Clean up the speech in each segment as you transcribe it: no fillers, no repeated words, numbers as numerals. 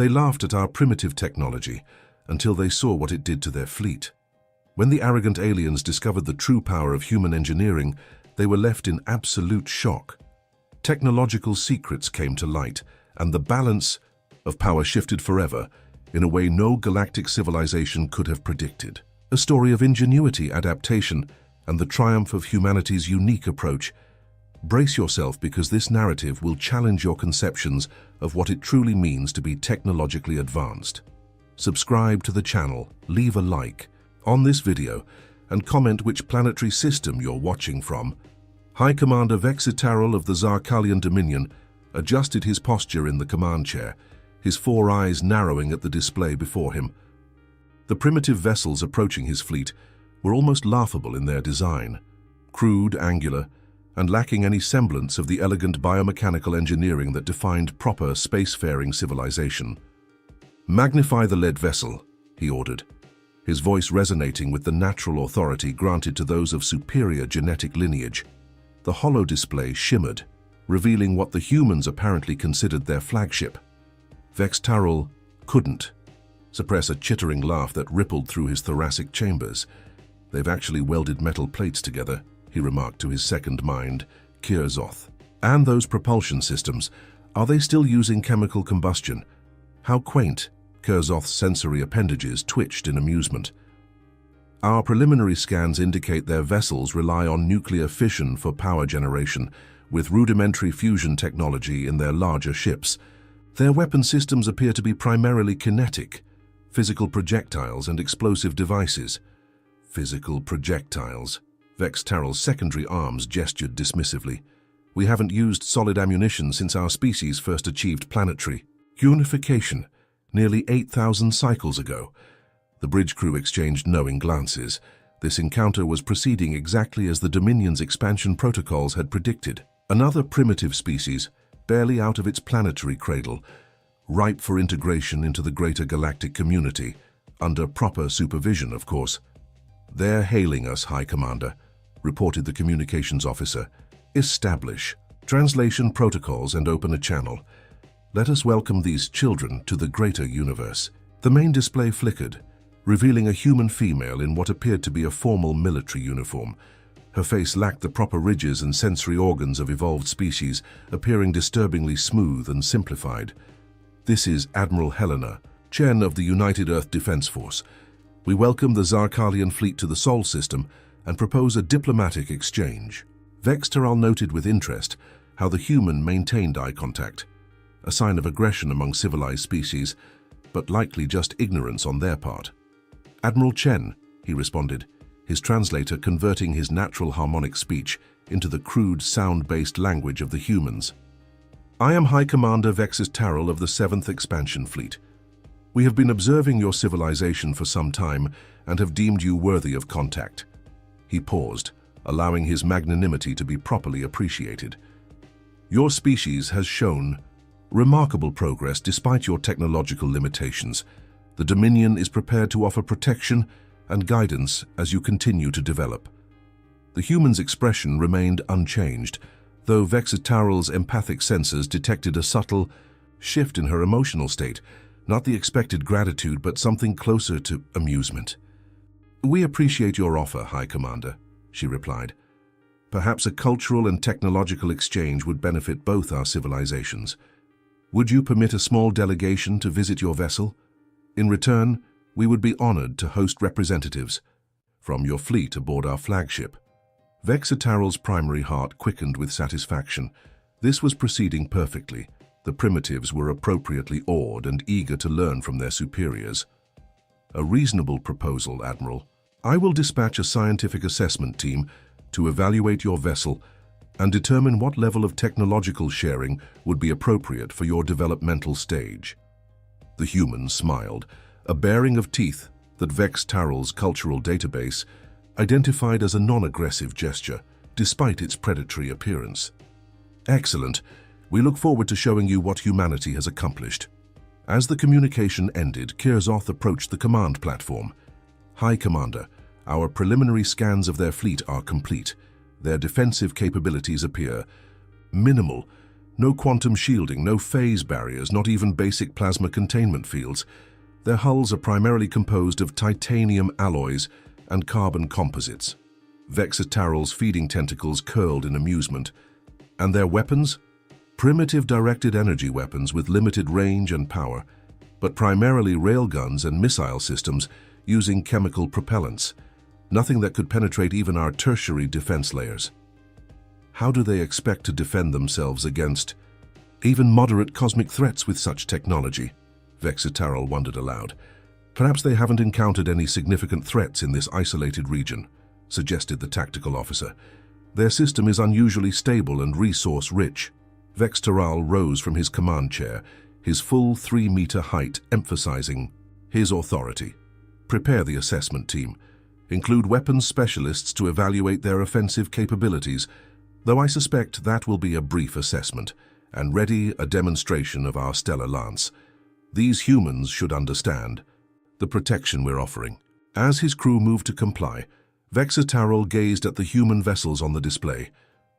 They laughed at our primitive technology until they saw what it did to their fleet. When the arrogant aliens discovered the true power of human engineering, they were left in absolute shock. Technological secrets came to light, and the balance of power shifted forever in a way no galactic civilization could have predicted. A story of ingenuity, adaptation, and the triumph of humanity's unique approach. Brace yourself, because this narrative will challenge your conceptions of what it truly means to be technologically advanced. Subscribe to the channel, leave a like on this video, and comment which planetary system you're watching from. High Commander Vexitaral of the Zarkalian Dominion adjusted his posture in the command chair, his four eyes narrowing at the display before him. The primitive vessels approaching his fleet were almost laughable in their design, crude, angular, and lacking any semblance of the elegant biomechanical engineering that defined proper spacefaring civilization. "Magnify the lead vessel," he ordered, his voice resonating with the natural authority granted to those of superior genetic lineage. The hollow display shimmered, revealing what the humans apparently considered their flagship. Vexitaral couldn't suppress a chittering laugh that rippled through his thoracic chambers. "They've actually welded metal plates together," he remarked to his second mind, Kirzoth. "And those propulsion systems, are they still using chemical combustion?" How quaint! Kirzoth's sensory appendages twitched in amusement. "Our preliminary scans indicate their vessels rely on nuclear fission for power generation, with rudimentary fusion technology in their larger ships. Their weapon systems appear to be primarily kinetic, physical projectiles and explosive devices." Physical projectiles. Vexitaral's secondary arms gestured dismissively. "We haven't used solid ammunition since our species first achieved planetary unification, nearly 8,000 cycles ago." The bridge crew exchanged knowing glances. This encounter was proceeding exactly as the Dominion's expansion protocols had predicted. Another primitive species, barely out of its planetary cradle, ripe for integration into the greater galactic community, under proper supervision, of course. "They're hailing us, High Commander," reported the communications officer. "Establish translation protocols and open a channel. Let us welcome these children to the greater universe." The main display flickered, revealing a human female in what appeared to be a formal military uniform. Her face lacked the proper ridges and sensory organs of evolved species, appearing disturbingly smooth and simplified. "This is Admiral Helena, Chen of the United Earth Defense Force. We welcome the Zarkalian fleet to the Sol system and propose a diplomatic exchange." Vexitaral noted with interest how the human maintained eye contact, a sign of aggression among civilized species, but likely just ignorance on their part. "Admiral Chen," he responded, his translator converting his natural harmonic speech into the crude sound-based language of the humans. "I am High Commander Vexitaral of the 7th Expansion Fleet. We have been observing your civilization for some time and have deemed you worthy of contact." He paused, allowing his magnanimity to be properly appreciated. "Your species has shown remarkable progress despite your technological limitations. The Dominion is prepared to offer protection and guidance as you continue to develop." The human's expression remained unchanged, though Vexitaral's empathic sensors detected a subtle shift in her emotional state, not the expected gratitude but something closer to amusement. "We appreciate your offer, High Commander," she replied. "Perhaps a cultural and technological exchange would benefit both our civilizations. Would you permit a small delegation to visit your vessel? In return, we would be honored to host representatives from your fleet aboard our flagship." Vexitaral's primary heart quickened with satisfaction. This was proceeding perfectly. The primitives were appropriately awed and eager to learn from their superiors. "A reasonable proposal, Admiral. I will dispatch a scientific assessment team to evaluate your vessel and determine what level of technological sharing would be appropriate for your developmental stage." The human smiled, a baring of teeth that Vexitaral's cultural database identified as a non-aggressive gesture, despite its predatory appearance. "Excellent. We look forward to showing you what humanity has accomplished." As the communication ended, Kirzoth approached the command platform. "High Commander, our preliminary scans of their fleet are complete. Their defensive capabilities appear minimal, No quantum shielding, no phase barriers, not even basic plasma containment fields. Their hulls are primarily composed of titanium alloys and carbon composites. Vexataral's feeding tentacles curled in amusement. And their weapons? Primitive directed energy weapons with limited range and power, but primarily railguns and missile systems using chemical propellants. Nothing that could penetrate even our tertiary defense layers. How do they expect to defend themselves against even moderate cosmic threats with such technology? Vexataral wondered aloud. Perhaps they haven't encountered any significant threats in this isolated region, suggested the tactical officer. Their system is unusually stable and resource-rich. Vexataral rose from his command chair, his full 3-meter height emphasizing his authority. Prepare the assessment team. Include weapons specialists to evaluate their offensive capabilities, though I suspect that will be a brief assessment, and ready a demonstration of our stellar lance. These humans should understand the protection we're offering. As his crew moved to comply, Vexataral gazed at the human vessels on the display.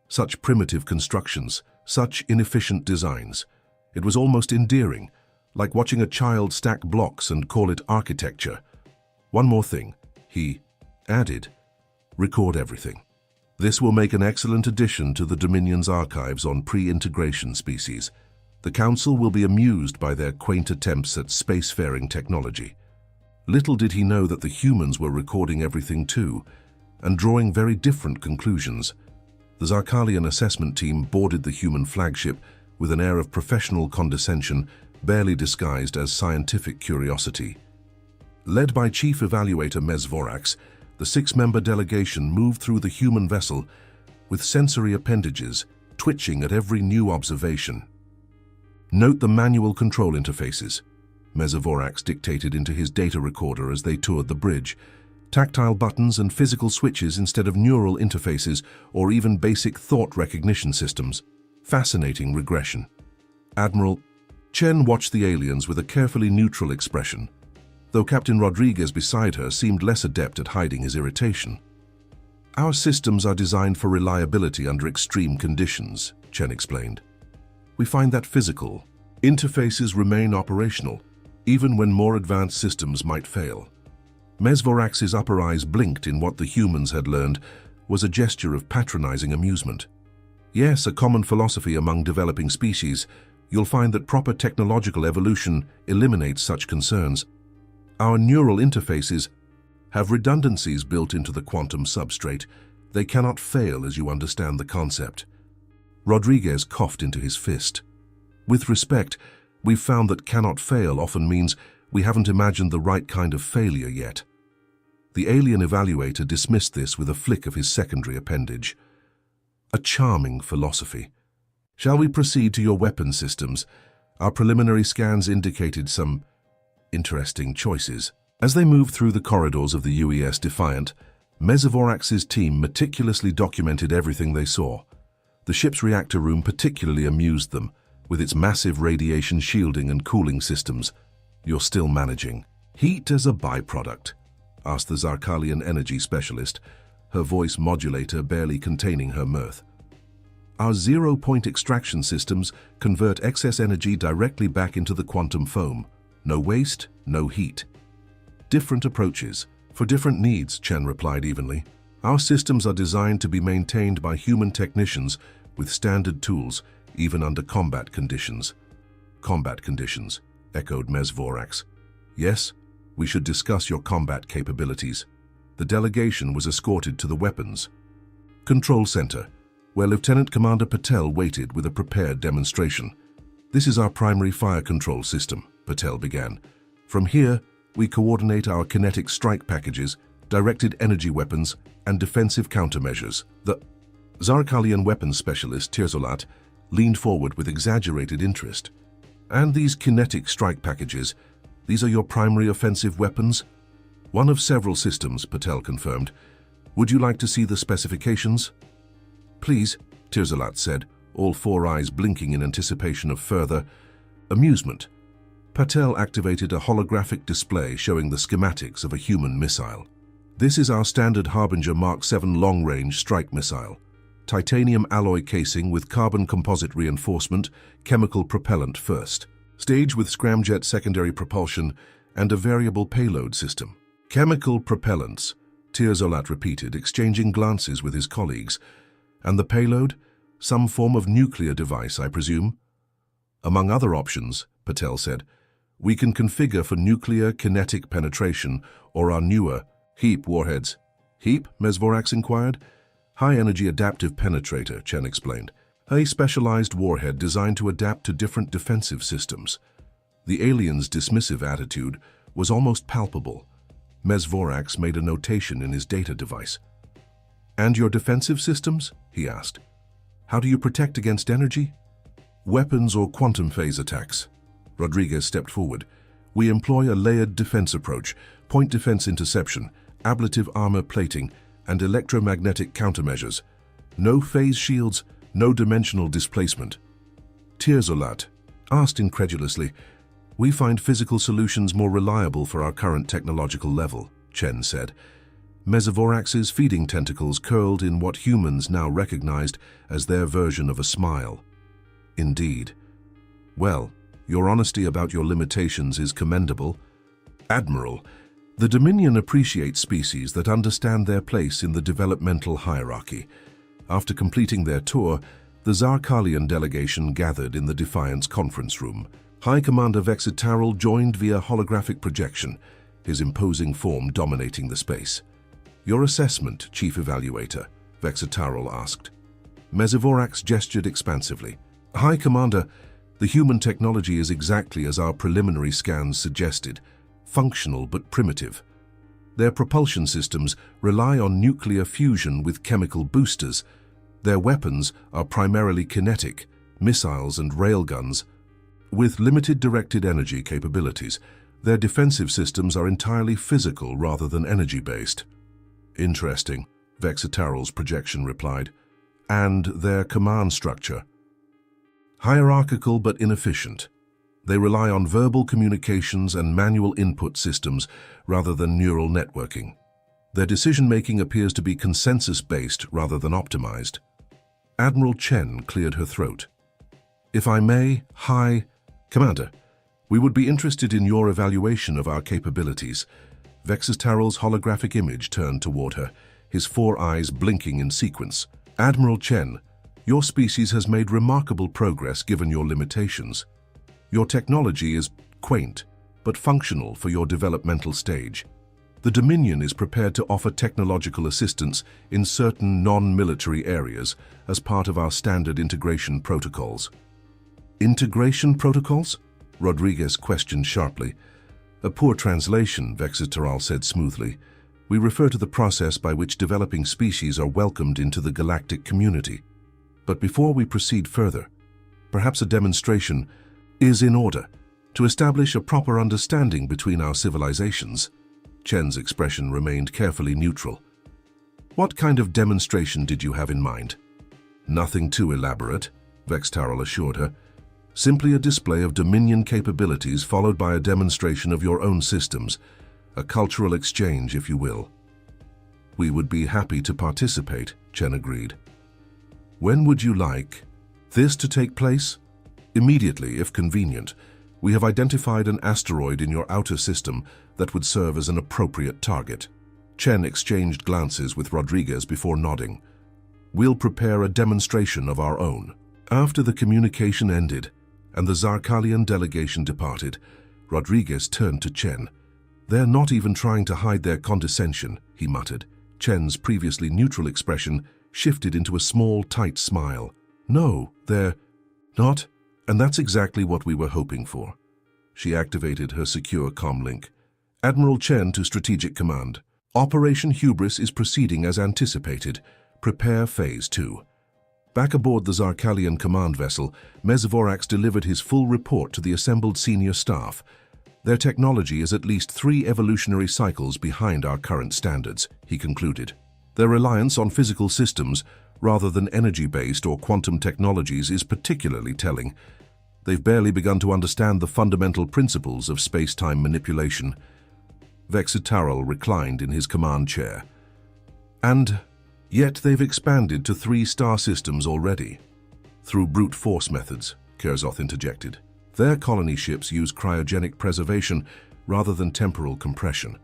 Such primitive constructions, such inefficient designs. It was almost endearing, like watching a child stack blocks and call it architecture. One more thing, he added, record everything. This will make an excellent addition to the Dominion's archives on pre-integration species. The Council will be amused by their quaint attempts at spacefaring technology. Little did he know that the humans were recording everything too, and drawing very different conclusions. The Zarkalian assessment team boarded the human flagship with an air of professional condescension, barely disguised as scientific curiosity. Led by Chief Evaluator Mezvorax, the 6-member delegation moved through the human vessel with sensory appendages twitching at every new observation. Note the manual control interfaces, Mezvorax dictated into his data recorder as they toured the bridge. Tactile buttons and physical switches instead of neural interfaces or even basic thought recognition systems. Fascinating regression. Admiral Chen watched the aliens with a carefully neutral expression, though Captain Rodriguez beside her seemed less adept at hiding his irritation. Our systems are designed for reliability under extreme conditions, Chen explained. We find that physical interfaces remain operational, even when more advanced systems might fail. Mezvorax's upper eyes blinked in what the humans had learned was a gesture of patronizing amusement. Yes, a common philosophy among developing species. You'll find that proper technological evolution eliminates such concerns. Our neural interfaces have redundancies built into the quantum substrate. They cannot fail as you understand the concept. Rodriguez coughed into his fist. With respect, we've found that cannot fail often means we haven't imagined the right kind of failure yet. The alien evaluator dismissed this with a flick of his secondary appendage. A charming philosophy. Shall we proceed to your weapon systems? Our preliminary scans indicated some interesting choices. As they moved through the corridors of the UES Defiant, Mezvorax's team meticulously documented everything they saw. The ship's reactor room particularly amused them, with its massive radiation shielding and cooling systems. You're still managing. Heat as a byproduct, asked the Zarkalian energy specialist, her voice modulator barely containing her mirth. Our zero-point extraction systems convert excess energy directly back into the quantum foam. No waste, no heat. Different approaches, for different needs, Chen replied evenly. Our systems are designed to be maintained by human technicians with standard tools, even under combat conditions. Combat conditions, echoed Mezvorax. Yes, we should discuss your combat capabilities. The delegation was escorted to the weapons control center, where Lieutenant Commander Patel waited with a prepared demonstration. This is our primary fire control system, Patel began. From here, we coordinate our kinetic strike packages, directed energy weapons, and defensive countermeasures. The Zarkalian weapons specialist, Tirzolat, leaned forward with exaggerated interest. And these kinetic strike packages, these are your primary offensive weapons? One of several systems, Patel confirmed. Would you like to see the specifications? Please, Tirzolat said, all four eyes blinking in anticipation of further amusement. Patel activated a holographic display showing the schematics of a human missile. This is our standard Harbinger Mark 7 long-range strike missile. titanium alloy casing with carbon composite reinforcement, chemical propellant first. Stage with scramjet secondary propulsion and a variable payload system. Chemical propellants, Tirzolat repeated, exchanging glances with his colleagues. And the payload? Some form of nuclear device, I presume? Among other options, Patel said, we can configure for nuclear kinetic penetration or our newer HEAP warheads. HEAP? Mesvorax inquired. High-energy adaptive penetrator, Chen explained. A specialized warhead designed to adapt to different defensive systems. The alien's dismissive attitude was almost palpable. Mesvorax made a notation in his data device. And your defensive systems? He asked. How do you protect against energy? Weapons or quantum phase attacks? Rodriguez stepped forward. We employ a layered defense approach, point defense interception, ablative armor plating, and electromagnetic countermeasures. No phase shields, no dimensional displacement. Tirzolat asked incredulously, we find physical solutions more reliable for our current technological level, Chen said. Mesvorax's feeding tentacles curled in what humans now recognized as their version of a smile. Indeed. Well, your honesty about your limitations is commendable. Admiral, the Dominion appreciates species that understand their place in the developmental hierarchy. After completing their tour, the Zarkalian delegation gathered in the Defiance conference room. High Commander Vexitaral joined via holographic projection, his imposing form dominating the space. Your assessment, Chief Evaluator, Vexitaral asked. Mesvorax gestured expansively. High Commander, the human technology is exactly as our preliminary scans suggested, functional but primitive. Their propulsion systems rely on nuclear fusion with chemical boosters. Their weapons are primarily kinetic, missiles and railguns. With limited directed energy capabilities, their defensive systems are entirely physical rather than energy-based. Interesting, Vexitaral's projection replied. And their command structure? Hierarchical but inefficient. They rely on verbal communications and manual input systems rather than neural networking. Their decision-making appears to be consensus-based rather than optimized. Admiral Chen cleared her throat. If I may, High Commander, we would be interested in your evaluation of our capabilities. Vexitaral's holographic image turned toward her, his four eyes blinking in sequence. Admiral Chen, your species has made remarkable progress given your limitations. Your technology is quaint, but functional for your developmental stage. The Dominion is prepared to offer technological assistance in certain non-military areas as part of our standard integration protocols. Integration protocols? Rodriguez questioned sharply. A poor translation, Vexitaral said smoothly. We refer to the process by which developing species are welcomed into the galactic community. But before we proceed further, perhaps a demonstration is in order to establish a proper understanding between our civilizations. Chen's expression remained carefully neutral. What kind of demonstration did you have in mind? Nothing too elaborate, Vexitaral assured her. Simply a display of Dominion capabilities followed by a demonstration of your own systems, a cultural exchange, if you will. We would be happy to participate, Chen agreed. When would you like this to take place? Immediately, if convenient. We have identified an asteroid in your outer system that would serve as an appropriate target. Chen exchanged glances with Rodriguez before nodding. We'll prepare a demonstration of our own. After the communication ended and the Zarkalian delegation departed, Rodriguez turned to Chen. They're not even trying to hide their condescension, he muttered. Chen's previously neutral expression shifted into a small, tight smile. No, they're not, and that's exactly what we were hoping for. She activated her secure comlink. Admiral Chen to Strategic Command. Operation Hubris is proceeding as anticipated. Prepare Phase 2. Back aboard the Zarkalian command vessel, Mesvorax delivered his full report to the assembled senior staff. Their technology is at least 3 evolutionary cycles behind our current standards, he concluded. Their reliance on physical systems, rather than energy-based or quantum technologies, is particularly telling. They've barely begun to understand the fundamental principles of space-time manipulation. Vexitaral reclined in his command chair. And Yet they've expanded to 3 star systems already. Through brute force methods, Kurzoth interjected. Their colony ships use cryogenic preservation rather than temporal compression.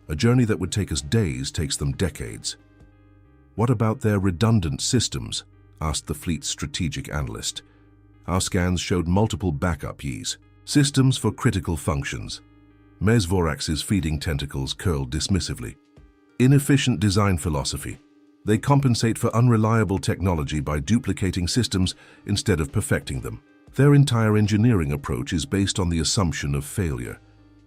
A journey that would take us days takes them decades. What about their redundant systems? Asked the fleet's strategic analyst. Our scans showed multiple backup YEs. Systems for critical functions. Mesvorax's feeding tentacles curled dismissively. Inefficient design philosophy. They compensate for unreliable technology by duplicating systems instead of perfecting them. Their entire engineering approach is based on the assumption of failure.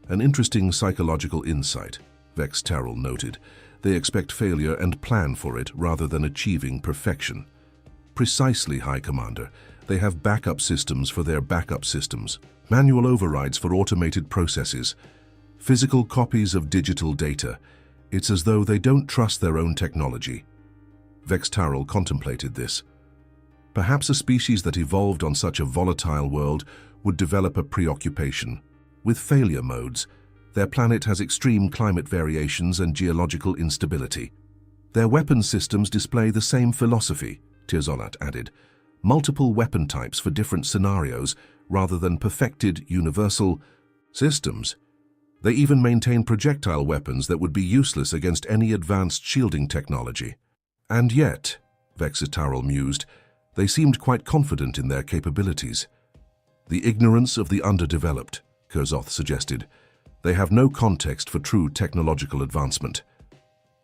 An interesting psychological insight, Vex Tarrell noted. They expect failure and plan for it rather than achieving perfection. Precisely, High Commander. They have backup systems for their backup systems, manual overrides for automated processes, physical copies of digital data. It's as though they don't trust their own technology. Vex Tarrell contemplated this. Perhaps a species that evolved on such a volatile world would develop a preoccupation with failure modes. Their planet has extreme climate variations and geological instability. Their weapon systems display the same philosophy, Tirzolat added. Multiple weapon types for different scenarios rather than perfected universal systems. They even maintain projectile weapons that would be useless against any advanced shielding technology. And yet, Vex Tarrell mused, they seemed quite confident in their capabilities. The ignorance of the underdeveloped, Kurzoth suggested. They have no context for true technological advancement.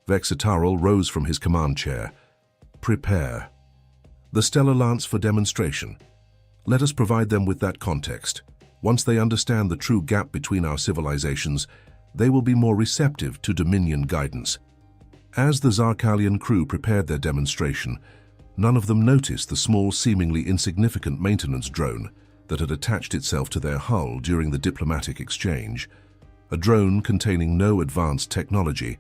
Vex Tarrell rose from his command chair. Prepare. The Stellar Lance for demonstration. Let us provide them with that context. Once they understand the true gap between our civilizations, they will be more receptive to Dominion guidance. As the Zarkalian crew prepared their demonstration, none of them noticed the small, seemingly insignificant maintenance drone that had attached itself to their hull during the diplomatic exchange. A drone containing no advanced technology,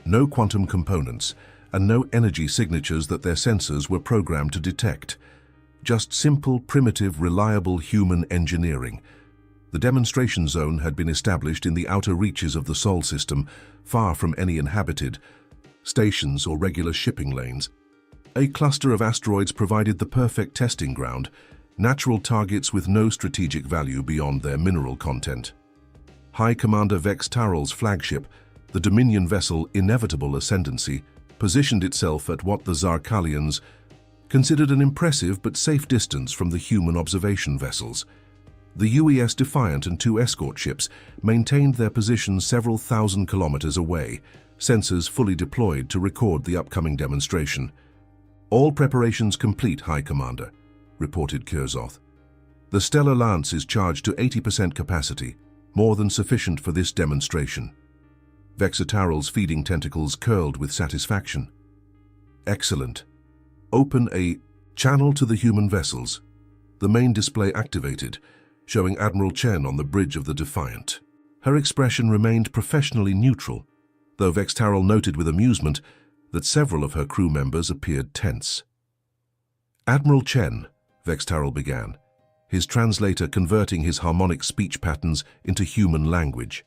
no quantum components, and no energy signatures that their sensors were programmed to detect. Just simple, primitive, reliable human engineering. The demonstration zone had been established in the outer reaches of the Sol system, far from any inhabited stations or regular shipping lanes. A cluster of asteroids provided the perfect testing ground, natural targets with no strategic value beyond their mineral content. High Commander Vex Tarrell's flagship, the Dominion vessel Inevitable Ascendancy, positioned itself at what the Zarkalians considered an impressive but safe distance from the human observation vessels. The UES Defiant and 2 escort ships maintained their positions several thousand kilometers away, sensors fully deployed to record the upcoming demonstration. All preparations complete, High Commander, reported Kurzoth. The Stellar Lance is charged to 80% capacity, more than sufficient for this demonstration. Vex Tarrell's feeding tentacles curled with satisfaction. Excellent. Open a channel to the human vessels. The main display activated, showing Admiral Chen on the bridge of the Defiant. Her expression remained professionally neutral, though Vex Tarrell noted with amusement that several of her crew members appeared tense. Admiral Chen, Vex Tarrell began, his translator converting his harmonic speech patterns into human language.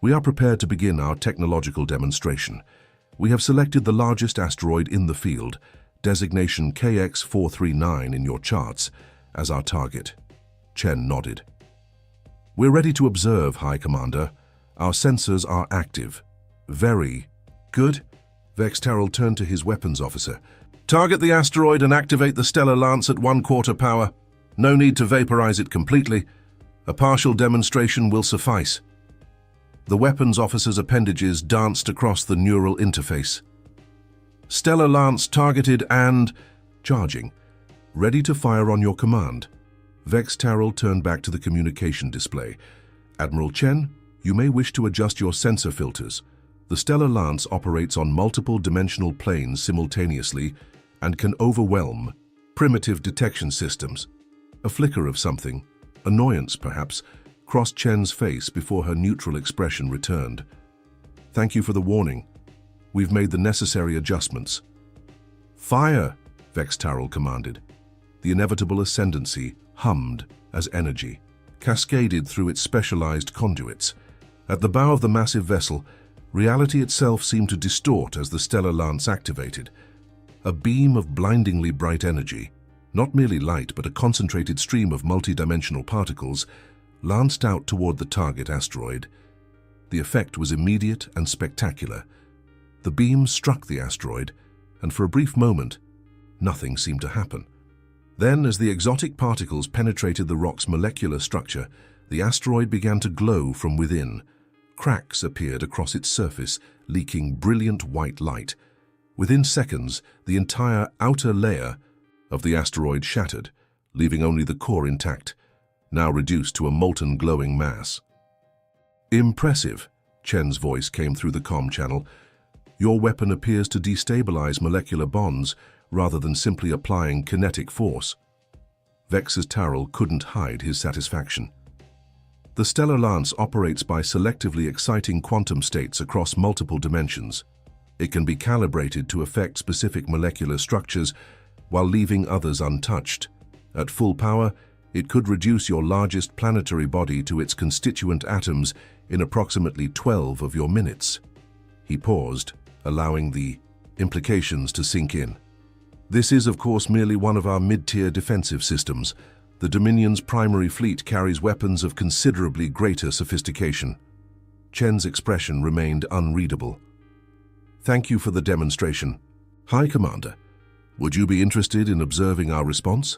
We are prepared to begin our technological demonstration. We have selected the largest asteroid in the field, designation KX-439 in your charts, as our target. Chen nodded. We're ready to observe, High Commander. Our sensors are active. Very good. Vex Tarrell turned to his weapons officer. Target the asteroid and activate the Stellar Lance at 1/4 power. No need to vaporize it completely. A partial demonstration will suffice. The weapons officer's appendages danced across the neural interface. Stellar Lance targeted and charging. Ready to fire on your command. Vex Tarrell turned back to the communication display. Admiral Chen, you may wish to adjust your sensor filters. The Stellar Lance operates on multiple dimensional planes simultaneously and can overwhelm primitive detection systems. A flicker of something, annoyance perhaps, crossed Chen's face before her neutral expression returned. Thank you for the warning. We've made the necessary adjustments. Fire, Vex Tarrell commanded. The Inevitable Ascendancy hummed as energy, cascaded through its specialized conduits. At the bow of the massive vessel, reality itself seemed to distort as the Stellar Lance activated, A beam of blindingly bright energy, not merely light but a concentrated stream of multidimensional particles, lanced out toward the target asteroid. The effect was immediate and spectacular. The beam struck the asteroid, and for a brief moment, nothing seemed to happen. Then, as the exotic particles penetrated the rock's molecular structure, the asteroid began to glow from within. Cracks appeared across its surface, leaking brilliant white light. Within seconds, the entire outer layer of the asteroid shattered, leaving only the core intact, now reduced to a molten glowing mass. "Impressive," Chen's voice came through the comm channel. "Your weapon appears to destabilize molecular bonds rather than simply applying kinetic force." Vex's Tarl couldn't hide his satisfaction. The stellar lance operates by selectively exciting quantum states across multiple dimensions. It can be calibrated to affect specific molecular structures while leaving others untouched. At full power, it could reduce your largest planetary body to its constituent atoms in approximately 12 of your minutes. He paused, allowing the implications to sink in. "This is, of course, merely one of our mid-tier defensive systems. The Dominion's primary fleet carries weapons of considerably greater sophistication." Chen's expression remained unreadable. "Thank you for the demonstration. High Commander, would you be interested in observing our response?"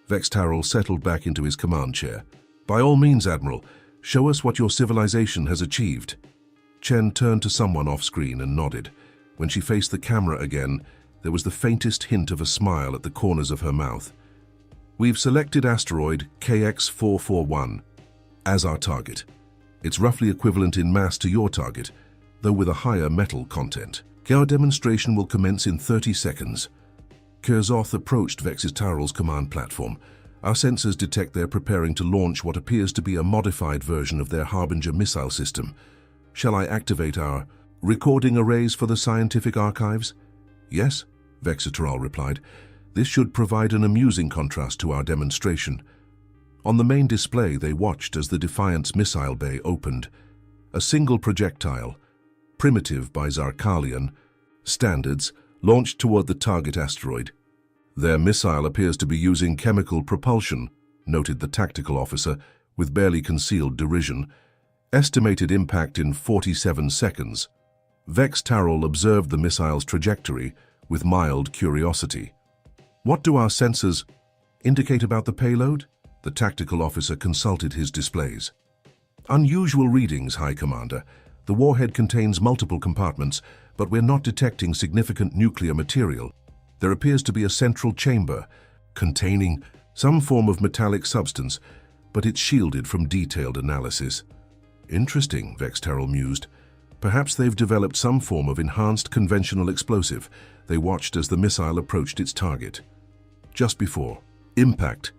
Vex Tarl settled back into his command chair. "By all means, Admiral, show us what your civilization has achieved." Chen turned to someone off-screen and nodded. When she faced the camera again, there was the faintest hint of a smile at the corners of her mouth. "We've selected asteroid KX-441 as our target. It's roughly equivalent in mass to your target, though with a higher metal content. Our demonstration will commence in 30 seconds. Kurzoth approached Vex's Tarl's command platform. "Our sensors detect they're preparing to launch what appears to be a modified version of their Harbinger missile system. Shall I activate our recording arrays for the scientific archives?" "Yes," Vex's Taral replied. "This should provide an amusing contrast to our demonstration." On the main display, they watched as the Defiant's missile bay opened. A single projectile, primitive by Zarkalian standards, launched toward the target asteroid. "Their missile appears to be using chemical propulsion," noted the tactical officer, with barely concealed derision. "Estimated impact in 47 seconds. Vex Tarl observed the missile's trajectory with mild curiosity. "What do our sensors indicate about the payload?" The tactical officer consulted his displays. "Unusual readings, High Commander. The warhead contains multiple compartments, but we're not detecting significant nuclear material. There appears to be a central chamber containing some form of metallic substance, but it's shielded from detailed analysis." "Interesting," Vex Tarl mused. "Perhaps they've developed some form of enhanced conventional explosive." They watched as the missile approached its target. Just before impact,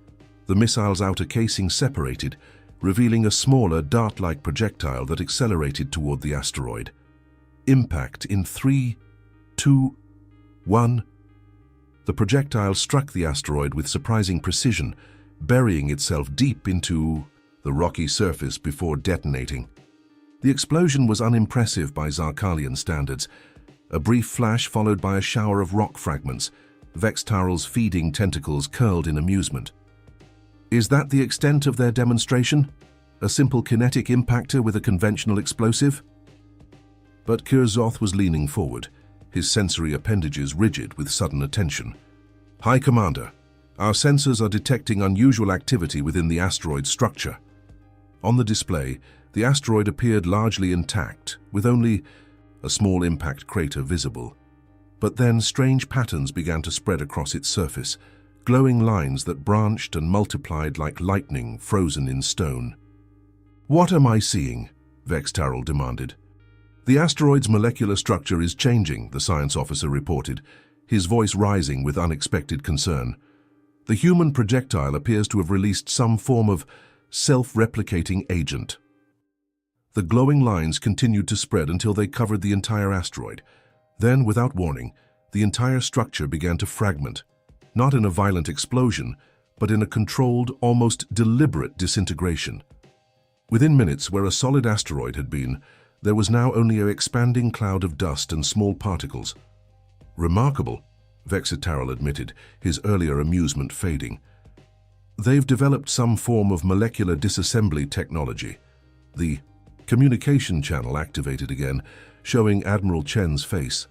the missile's outer casing separated, revealing a smaller, dart-like projectile that accelerated toward the asteroid. Impact in 3, 2, 1. The projectile struck the asteroid with surprising precision, burying itself deep into the rocky surface before detonating. The explosion was unimpressive by Zarkalian standards. A brief flash followed by a shower of rock fragments. Vex Tarl's feeding tentacles curled in amusement. "Is that the extent of their demonstration? A simple kinetic impactor with a conventional explosive?" But Kurzoth was leaning forward, his sensory appendages rigid with sudden attention. "High Commander, our sensors are detecting unusual activity within the asteroid's structure." On the display, the asteroid appeared largely intact, with only a small impact crater visible. But then strange patterns began to spread across its surface, glowing lines that branched and multiplied like lightning frozen in stone. "What am I seeing?" Vex Tarl demanded. "The asteroid's molecular structure is changing," the science officer reported, his voice rising with unexpected concern. "The human projectile appears to have released some form of self-replicating agent." The glowing lines continued to spread until they covered the entire asteroid. Then, without warning, the entire structure began to fragment, not in a violent explosion, but in a controlled, almost deliberate disintegration. Within minutes, where a solid asteroid had been, there was now only an expanding cloud of dust and small particles. "Remarkable," Vexitaral admitted, his earlier amusement fading. They've developed some form of molecular disassembly technology. The communication channel activated again, showing Admiral Chen's face.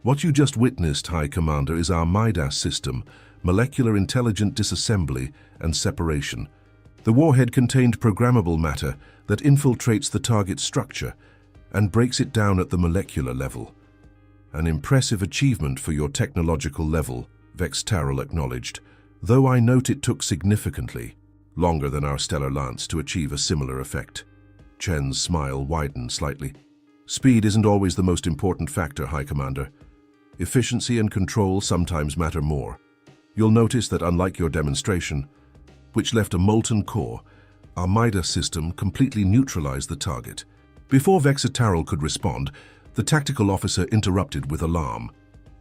What you just witnessed, High Commander, is our Midas system, molecular intelligent disassembly and separation. The warhead contained programmable matter that infiltrates the target structure and breaks it down at the molecular level. An impressive achievement for your technological level, Vexitaral acknowledged, though I note it took significantly longer than our stellar lance to achieve a similar effect. Chen's smile widened slightly. Speed isn't always the most important factor, High Commander. Efficiency and control sometimes matter more. You'll notice that unlike your demonstration, which left a molten core, our Midas system completely neutralized the target. Before Vexitaral could respond, the tactical officer interrupted with alarm.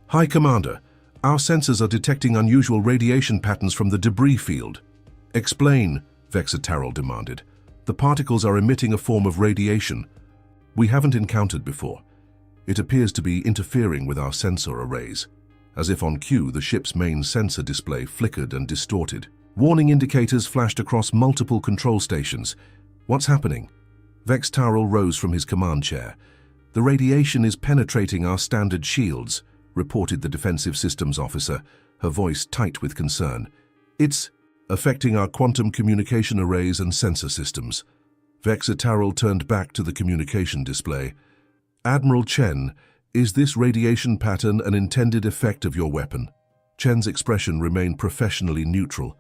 High Commander, our sensors are detecting unusual radiation patterns from the debris field. Explain, Vexitaral demanded. The particles are emitting a form of radiation we haven't encountered before. It appears to be interfering with our sensor arrays. As if on cue, the ship's main sensor display flickered and distorted. Warning indicators flashed across multiple control stations. What's happening? Vexitaral rose from his command chair. The radiation is penetrating our standard shields, reported the defensive systems officer, her voice tight with concern. It's affecting our quantum communication arrays and sensor systems. Vexitaral turned back to the communication display. Admiral Chen, is this radiation pattern an intended effect of your weapon? Chen's expression remained professionally neutral.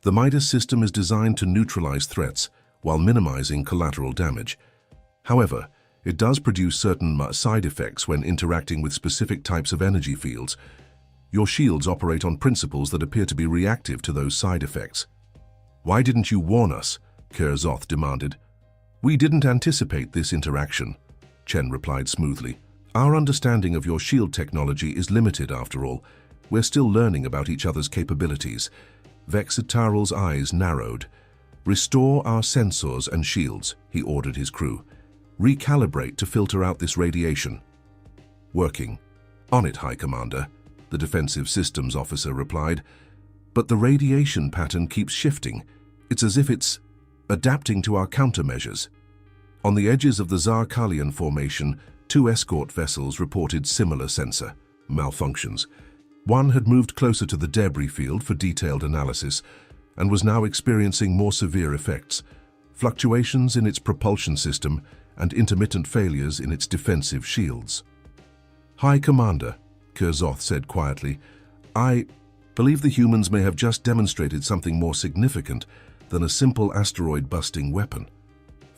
The Midas system is designed to neutralize threats while minimizing collateral damage. However, it does produce certain side effects when interacting with specific types of energy fields. Your shields operate on principles that appear to be reactive to those side effects. Why didn't you warn us? Kurzoth demanded. We didn't anticipate this interaction, Chen replied smoothly. Our understanding of your shield technology is limited after all. We're still learning about each other's capabilities. Vexitaral's eyes narrowed. Restore our sensors and shields, he ordered his crew. Recalibrate to filter out this radiation. Working. On it, High Commander, the defensive systems officer replied. But the radiation pattern keeps shifting. It's as if it's adapting to our countermeasures. On the edges of the Zarkalian formation, 2 escort vessels reported similar sensor malfunctions. One had moved closer to the debris field for detailed analysis and was now experiencing more severe effects, fluctuations in its propulsion system and intermittent failures in its defensive shields. High Commander, Kurzoth said quietly, I believe the humans may have just demonstrated something more significant than a simple asteroid-busting weapon.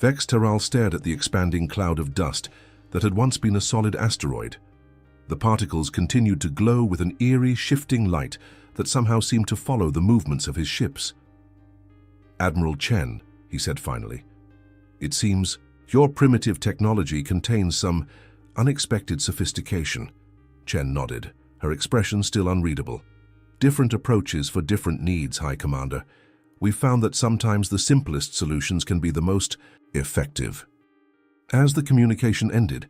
Vexitaral stared at the expanding cloud of dust that had once been a solid asteroid. The particles continued to glow with an eerie, shifting light that somehow seemed to follow the movements of his ships. Admiral Chen, he said finally, it seems your primitive technology contains some unexpected sophistication. Chen nodded, her expression still unreadable. Different approaches for different needs, High Commander. We've found that sometimes the simplest solutions can be the most effective. As the communication ended,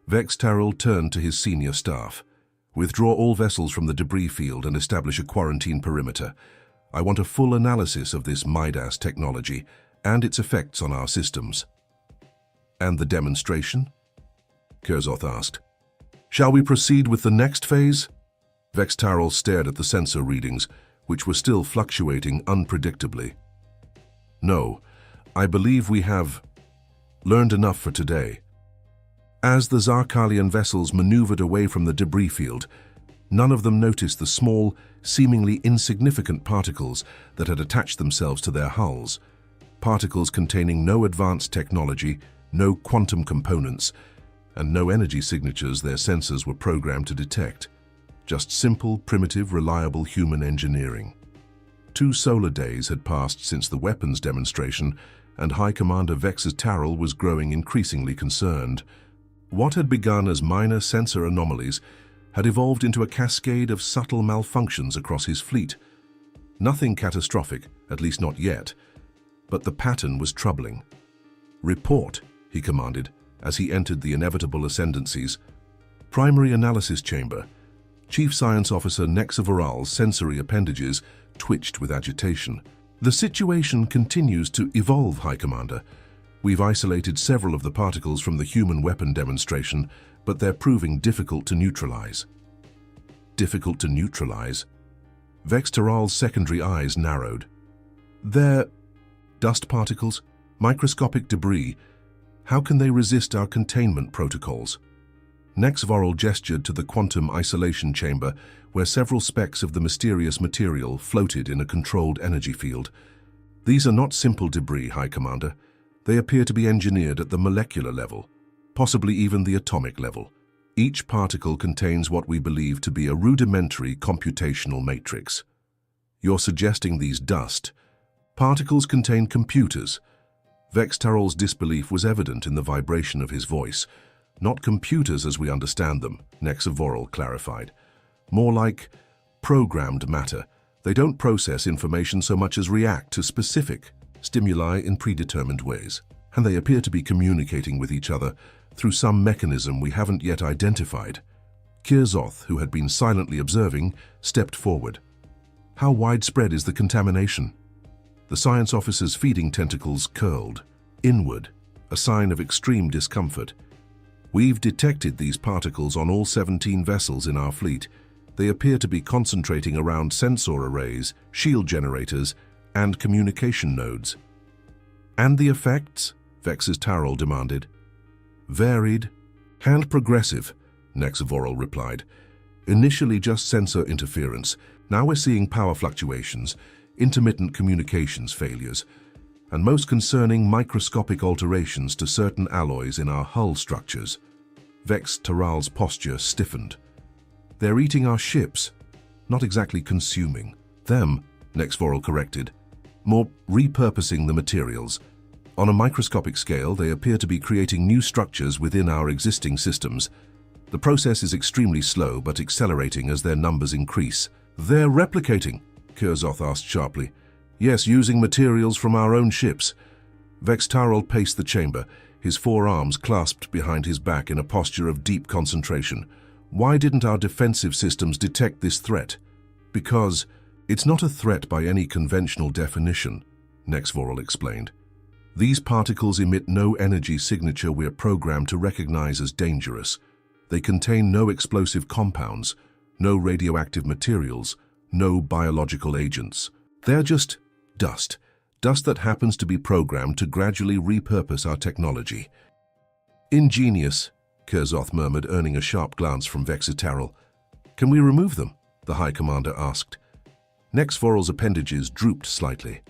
Vexitaral turned to his senior staff. Withdraw all vessels from the debris field and establish a quarantine perimeter. I want a full analysis of this Midas technology and its effects on our systems. And the demonstration? Kurzoth asked. Shall we proceed with the next phase? Vexitaral stared at the sensor readings, which were still fluctuating unpredictably. No, I believe we have learned enough for today. As the Zarkalian vessels maneuvered away from the debris field, none of them noticed the small, seemingly insignificant particles that had attached themselves to their hulls. Particles containing no advanced technology, no quantum components, and no energy signatures their sensors were programmed to detect. Just simple, primitive, reliable human engineering. 2 solar days had passed since the weapons demonstration, and High Commander Vexitaral was growing increasingly concerned. What had begun as minor sensor anomalies had evolved into a cascade of subtle malfunctions across his fleet. Nothing catastrophic, at least not yet, but the pattern was troubling. Report, he commanded, as he entered the inevitable ascendancies. Primary analysis chamber. Chief Science Officer Nexavoral's sensory appendages twitched with agitation. The situation continues to evolve, High Commander. We've isolated several of the particles from the human weapon demonstration, but they're proving difficult to neutralize. Difficult to neutralize? Vex Taral's secondary eyes narrowed. They're dust particles, microscopic debris. How can they resist our containment protocols? Nexvoral gestured to the quantum isolation chamber, where several specks of the mysterious material floated in a controlled energy field. These are not simple debris, High Commander. They appear to be engineered at the molecular level, possibly even the atomic level. Each particle contains what we believe to be a rudimentary computational matrix. You're suggesting these dust particles contain computers? Vex Taral's disbelief was evident in the vibration of his voice. Not computers as we understand them, Nexavoral clarified. More like programmed matter. They don't process information so much as react to specific stimuli in predetermined ways. And they appear to be communicating with each other through some mechanism we haven't yet identified. Kirzoth, who had been silently observing, stepped forward. How widespread is the contamination? The science officer's feeding tentacles curled inward, a sign of extreme discomfort. We've detected these particles on all 17 vessels in our fleet. They appear to be concentrating around sensor arrays, shield generators, and communication nodes. And the effects? Vex's Taral demanded. Varied and progressive, Nexavoral replied. Initially just sensor interference. Now we're seeing power fluctuations, intermittent communications failures, and most concerning, microscopic alterations to certain alloys in our hull structures. Vex Taral's posture stiffened. They're eating our ships, not exactly consuming them, Nexvoral corrected, more repurposing the materials. On a microscopic scale, they appear to be creating new structures within our existing systems. The process is extremely slow, but accelerating as their numbers increase. They're replicating, Kirzoth asked sharply. Yes, using materials from our own ships. Vex Taral paced the chamber, his forearms clasped behind his back in a posture of deep concentration. Why didn't our defensive systems detect this threat? Because it's not a threat by any conventional definition, Nexvoral explained. These particles emit no energy signature we're programmed to recognize as dangerous. They contain no explosive compounds, no radioactive materials, no biological agents. They're just dust that happens to be programmed to gradually repurpose our technology. Ingenious, Kirzoth murmured, earning a sharp glance from Vexitaral. Can we remove them? The High Commander asked. Nexvoral's appendages drooped slightly.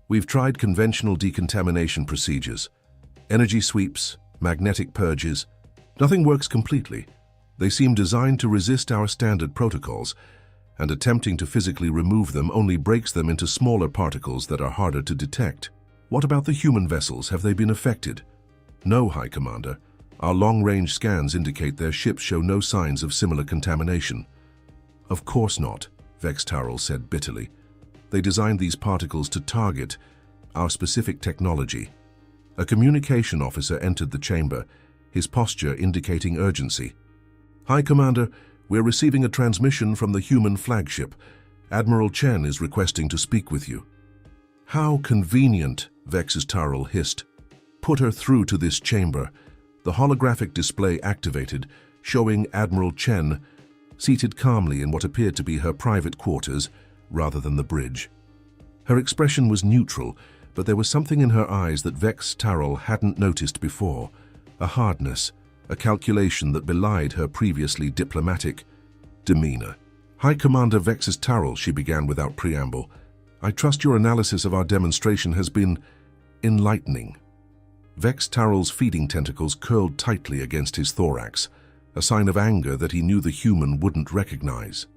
We've tried conventional decontamination procedures. Energy sweeps, magnetic purges. Nothing works completely. They seem designed to resist our standard protocols, and attempting to physically remove them only breaks them into smaller particles that are harder to detect. What about the human vessels? Have they been affected? No, High Commander. Our long-range scans indicate their ships show no signs of similar contamination. Of course not, Vex Taral said bitterly. They designed these particles to target our specific technology. A communication officer entered the chamber, his posture indicating urgency. High Commander, we're receiving a transmission from the human flagship. Admiral Chen is requesting to speak with you. How convenient, Vex's Taral hissed. Put her through to this chamber. The holographic display activated, showing Admiral Chen seated calmly in what appeared to be her private quarters rather than the bridge. Her expression was neutral, but there was something in her eyes that Vex Taral hadn't noticed before, a hardness, a calculation that belied her previously diplomatic demeanor. High Commander Vex's Taral, she began without preamble. I trust your analysis of our demonstration has been enlightening. Vex Taral's feeding tentacles curled tightly against his thorax, a sign of anger that he knew the human wouldn't recognize.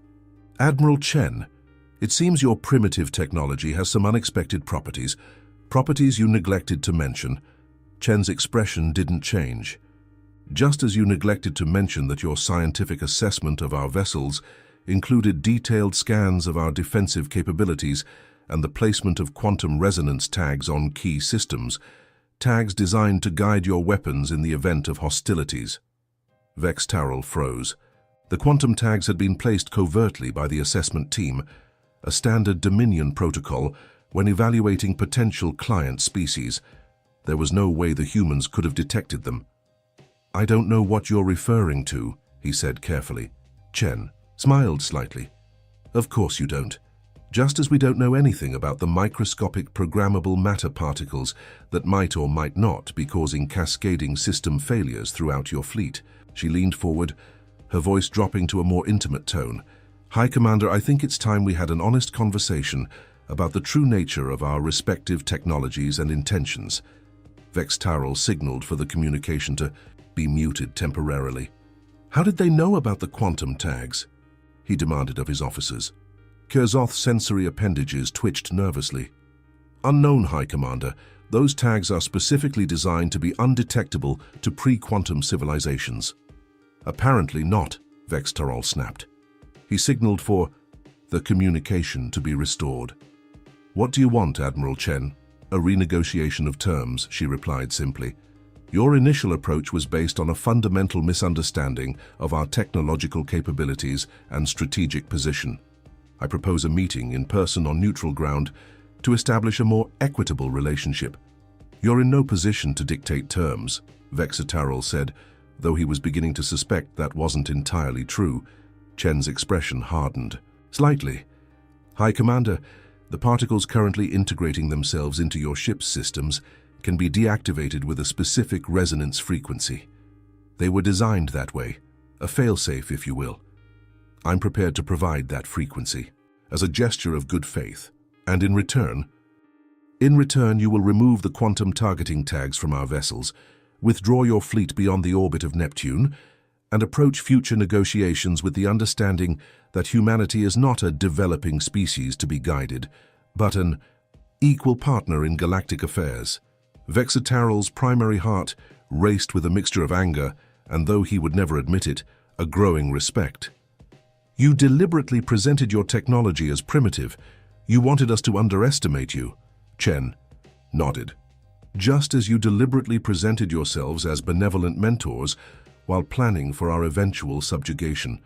Admiral Chen, it seems your primitive technology has some unexpected properties you neglected to mention. Chen's expression didn't change. Just as you neglected to mention that your scientific assessment of our vessels included detailed scans of our defensive capabilities and the placement of quantum resonance tags on key systems, tags designed to guide your weapons in the event of hostilities. Vex Taral froze. The quantum tags had been placed covertly by the assessment team, a standard Dominion protocol when evaluating potential client species. There was no way the humans could have detected them. "I don't know what you're referring to," he said carefully. Chen smiled slightly. "Of course you don't. Just as we don't know anything about the microscopic programmable matter particles that might or might not be causing cascading system failures throughout your fleet." She leaned forward, her voice dropping to a more intimate tone. "High Commander, I think it's time we had an honest conversation about the true nature of our respective technologies and intentions." Vex Tyrell signaled for the communication to be muted temporarily. "How did they know about the quantum tags?" he demanded of his officers. Kurzoth's sensory appendages twitched nervously. "Unknown, High Commander. Those tags are specifically designed to be undetectable to pre-quantum civilizations." "Apparently not," Vex Tyrell snapped. He signaled for the communication to be restored. "What do you want, Admiral Chen?" "A renegotiation of terms," she replied simply. "Your initial approach was based on a fundamental misunderstanding of our technological capabilities and strategic position. I propose a meeting in person on neutral ground to establish a more equitable relationship." "You're in no position to dictate terms," Vex Tyrell said, though he was beginning to suspect that wasn't entirely true. Chen's expression hardened slightly. "High Commander, the particles currently integrating themselves into your ship's systems can be deactivated with a specific resonance frequency. They were designed that way, a failsafe, if you will. I'm prepared to provide that frequency as a gesture of good faith, and in return, you will remove the quantum targeting tags from our vessels, withdraw your fleet beyond the orbit of Neptune, and approach future negotiations with the understanding that humanity is not a developing species to be guided, but an equal partner in galactic affairs." Vex Tyrell's primary heart raced with a mixture of anger and, though he would never admit it, a growing respect. "You deliberately presented your technology as primitive. You wanted us to underestimate you." Chen nodded. "Just as you deliberately presented yourselves as benevolent mentors while planning for our eventual subjugation.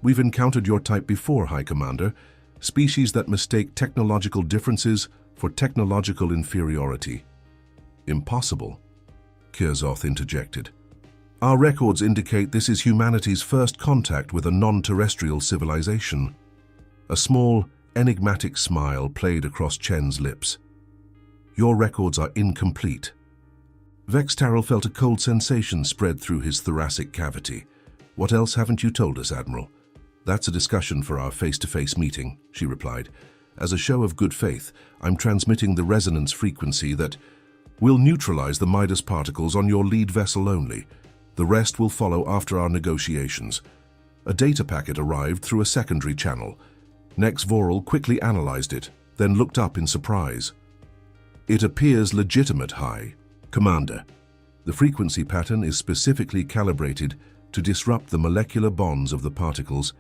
We've encountered your type before, High Commander, species that mistake technological differences for technological inferiority." "Impossible," Kurzoth interjected. "Our records indicate this is humanity's first contact with a non-terrestrial civilization." A small, enigmatic smile played across Chen's lips. "Your records are incomplete." Vex Tyrell felt a cold sensation spread through his thoracic cavity. "What else haven't you told us, Admiral?" "That's a discussion for our face-to-face meeting," she replied. "As a show of good faith, I'm transmitting the resonance frequency that will neutralize the Midas particles on your lead vessel only. The rest will follow after our negotiations." A data packet arrived through a secondary channel. Nex Voral quickly analyzed it, then looked up in surprise. "It appears legitimate, High Commander. The frequency pattern is specifically calibrated to disrupt the molecular bonds of the particles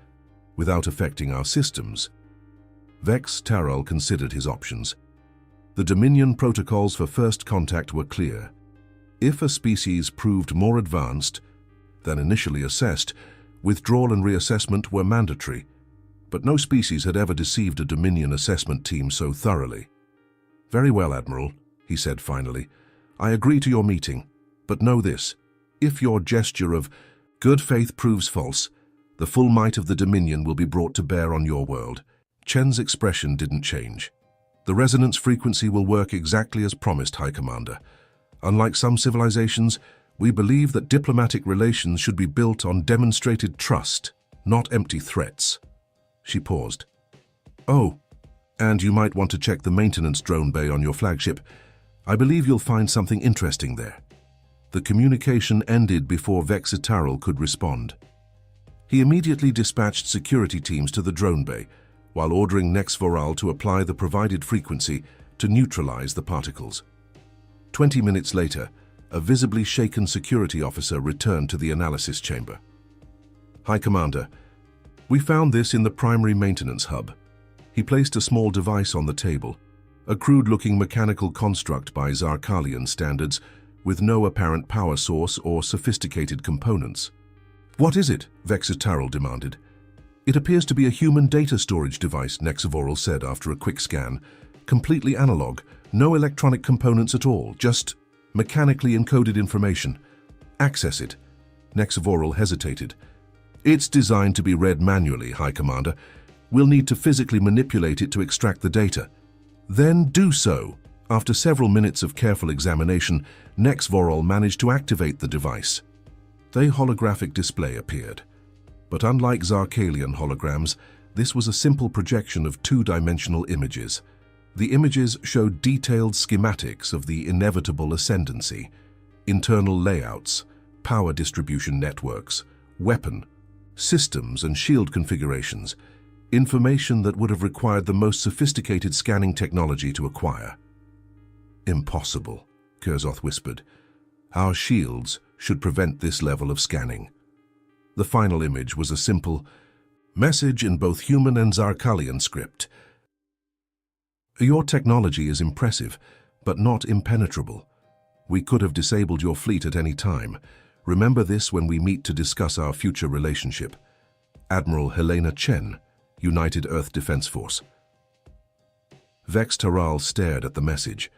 without affecting our systems." Vex Tyrell considered his options. The Dominion protocols for first contact were clear. If a species proved more advanced than initially assessed, withdrawal and reassessment were mandatory, but no species had ever deceived a Dominion assessment team so thoroughly. "Very well, Admiral," he said finally. "I agree to your meeting, but know this. If your gesture of good faith proves false, the full might of the Dominion will be brought to bear on your world." Chen's expression didn't change. "The resonance frequency will work exactly as promised, High Commander. Unlike some civilizations, we believe that diplomatic relations should be built on demonstrated trust, not empty threats." She paused. "Oh, and you might want to check the maintenance drone bay on your flagship. I believe you'll find something interesting there." The communication ended before Vex Tyrell could respond. He immediately dispatched security teams to the drone bay, while ordering Nex Voral to apply the provided frequency to neutralize the particles. 20 minutes later, a visibly shaken security officer returned to the analysis chamber. "High Commander, we found this in the primary maintenance hub." He placed a small device on the table, a crude-looking mechanical construct by Zarkalian standards, with no apparent power source or sophisticated components. What is it? Vexitaral demanded. It appears to be a human data storage device, Nexavoral said after a quick scan. Completely analog, no electronic components at all, just mechanically encoded information. Access it. Nexavoral hesitated. It's designed to be read manually, High Commander. We'll need to physically manipulate it to extract the data. Then do so. After several minutes of careful examination, Nexavoral managed to activate the device. A holographic display appeared. But unlike Zarkalian holograms, this was a simple projection of two-dimensional images. The images showed detailed schematics of the inevitable ascendancy, internal layouts, power distribution networks, weapon, systems and shield configurations, information that would have required the most sophisticated scanning technology to acquire. Impossible, Kurzoth whispered. Our shields should prevent this level of scanning. The final image was a simple message in both human and Zarkalian script. Your technology is impressive, but not impenetrable. We could have disabled your fleet at any time. Remember this when we meet to discuss our future relationship. Admiral Helena Chen, United Earth Defense Force. Vex Taral stared at the message,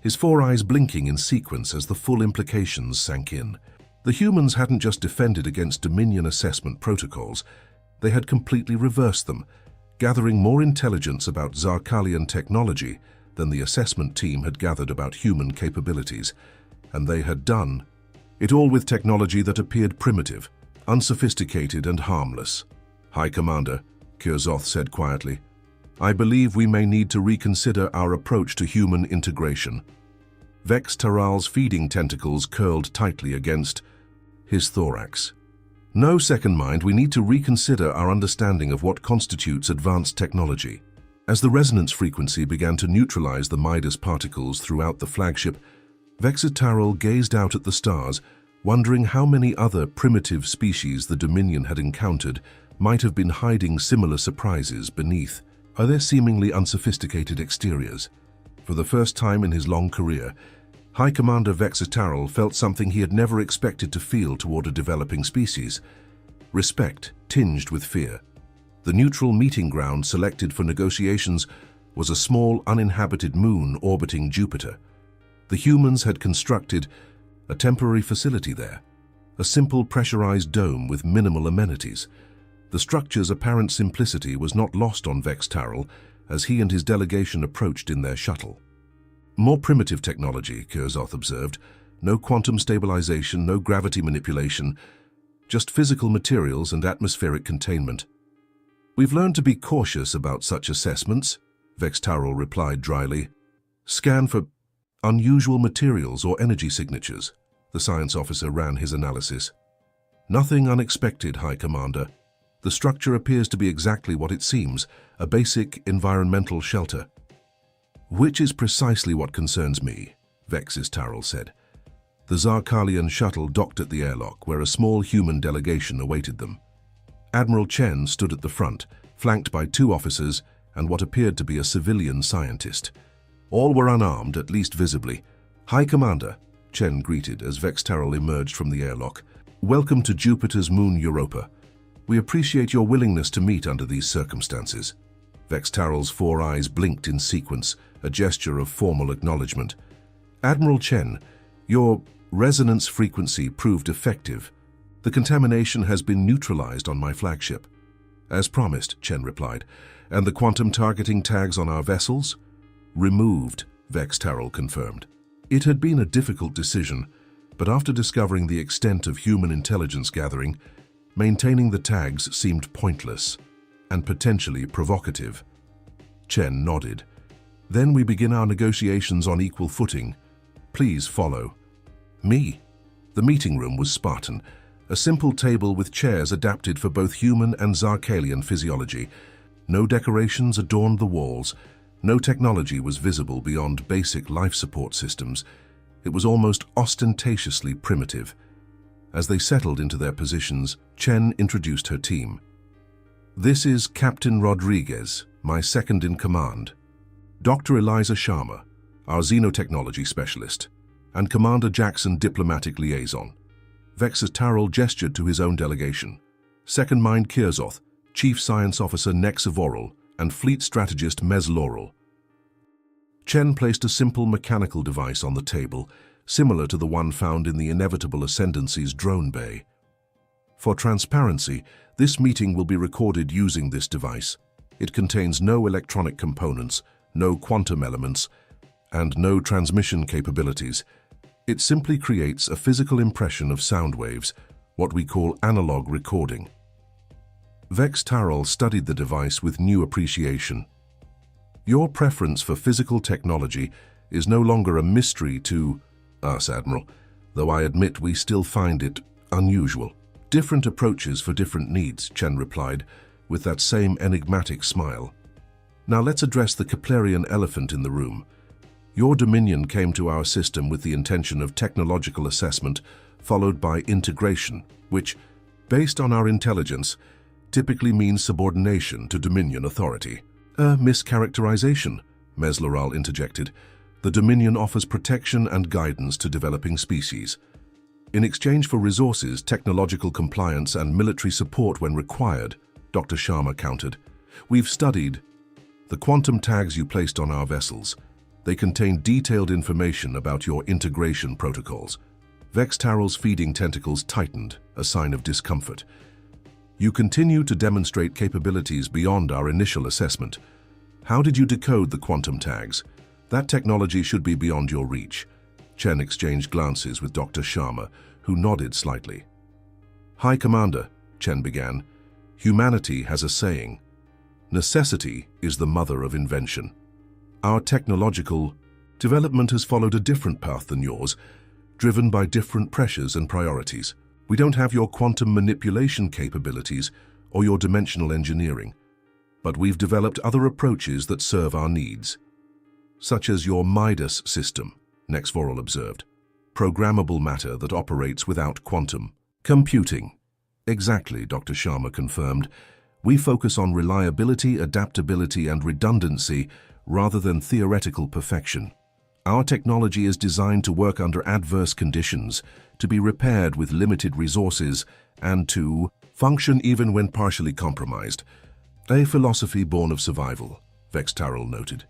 his four eyes blinking in sequence as the full implications sank in. The humans hadn't just defended against Dominion assessment protocols, they had completely reversed them, gathering more intelligence about Zarkalian technology than the assessment team had gathered about human capabilities. And they had done it all with technology that appeared primitive, unsophisticated and harmless. High Commander, Kurzoth said quietly, I believe we may need to reconsider our approach to human integration. Vex Taral's feeding tentacles curled tightly against his thorax. No, second mind, we need to reconsider our understanding of what constitutes advanced technology. As the resonance frequency began to neutralize the Midas particles throughout the flagship, Vexitaral gazed out at the stars, wondering how many other primitive species the Dominion had encountered might have been hiding similar surprises beneath their seemingly unsophisticated exteriors. For the first time in his long career, High Commander Vexitaral felt something he had never expected to feel toward a developing species: respect tinged with fear. The neutral meeting ground selected for negotiations was a small uninhabited moon orbiting Jupiter. The humans had constructed a temporary facility there, a simple pressurized dome with minimal amenities. The structure's apparent simplicity was not lost on Vexitaral as he and his delegation approached in their shuttle. More primitive technology, Kurzoth observed. No quantum stabilization, no gravity manipulation, just physical materials and atmospheric containment. We've learned to be cautious about such assessments, Vexitaral replied dryly. Scan for unusual materials or energy signatures. The science officer ran his analysis. Nothing unexpected, High Commander. The structure appears to be exactly what it seems, a basic environmental shelter. Which is precisely what concerns me, Vexitaral said. The Zarkalian shuttle docked at the airlock, where a small human delegation awaited them. Admiral Chen stood at the front, flanked by two officers and what appeared to be a civilian scientist. All were unarmed, at least visibly. High Commander, Chen greeted as Vexitaral emerged from the airlock. Welcome to Jupiter's moon Europa. We appreciate your willingness to meet under these circumstances. Vextaral's four eyes blinked in sequence, a gesture of formal acknowledgement. Admiral Chen, your resonance frequency proved effective. The contamination has been neutralized on my flagship. As promised, Chen replied. And the quantum targeting tags on our vessels? Removed, Vexitaral confirmed. It had been a difficult decision, but after discovering the extent of human intelligence gathering, maintaining the tags seemed pointless and potentially provocative. Chen nodded. Then we begin our negotiations on equal footing. Please follow. Me? The meeting room was Spartan, a simple table with chairs adapted for both human and Zarkalian physiology. No decorations adorned the walls. No technology was visible beyond basic life support systems. It was almost ostentatiously primitive. As they settled into their positions, Chen introduced her team. This is Captain Rodriguez, my second in command, Dr. Eliza Sharma, our xenotechnology specialist, and Commander Jackson, diplomatic liaison. Vexatarol gestured to his own delegation. Second Mind Kirzoth, Chief Science Officer Nexavoral, and Fleet Strategist Mesloral. Chen placed a simple mechanical device on the table, similar to the one found in the Inevitable Ascendancy's drone bay. For transparency, this meeting will be recorded using this device. It contains no electronic components, no quantum elements, and no transmission capabilities. It simply creates a physical impression of sound waves, what we call analog recording. Vexatarol studied the device with new appreciation. Your preference for physical technology is no longer a mystery to us, Admiral, though I admit we still find it unusual. Different approaches for different needs, Chen replied, with that same enigmatic smile. Now let's address the Keplerian elephant in the room. Your Dominion came to our system with the intention of technological assessment, followed by integration, which, based on our intelligence, typically means subordination to Dominion authority. A mischaracterization, Mesloral interjected. The Dominion offers protection and guidance to developing species. In exchange for resources, technological compliance, and military support when required, Dr. Sharma countered. We've studied the quantum tags you placed on our vessels. They contain detailed information about your integration protocols. Vexatarol's feeding tentacles tightened, a sign of discomfort. You continue to demonstrate capabilities beyond our initial assessment. How did you decode the quantum tags? That technology should be beyond your reach. Chen exchanged glances with Dr. Sharma, who nodded slightly. High Commander, Chen began, humanity has a saying. Necessity is the mother of invention. Our technological development has followed a different path than yours, driven by different pressures and priorities. We don't have your quantum manipulation capabilities or your dimensional engineering, but we've developed other approaches that serve our needs, such as your Midas system, Nexavoral observed. Programmable matter that operates without quantum computing. Exactly, Dr. Sharma confirmed. We focus on reliability, adaptability, and redundancy rather than theoretical perfection. Our technology is designed to work under adverse conditions, to be repaired with limited resources, and to function even when partially compromised. A philosophy born of survival, Vexatarol noted.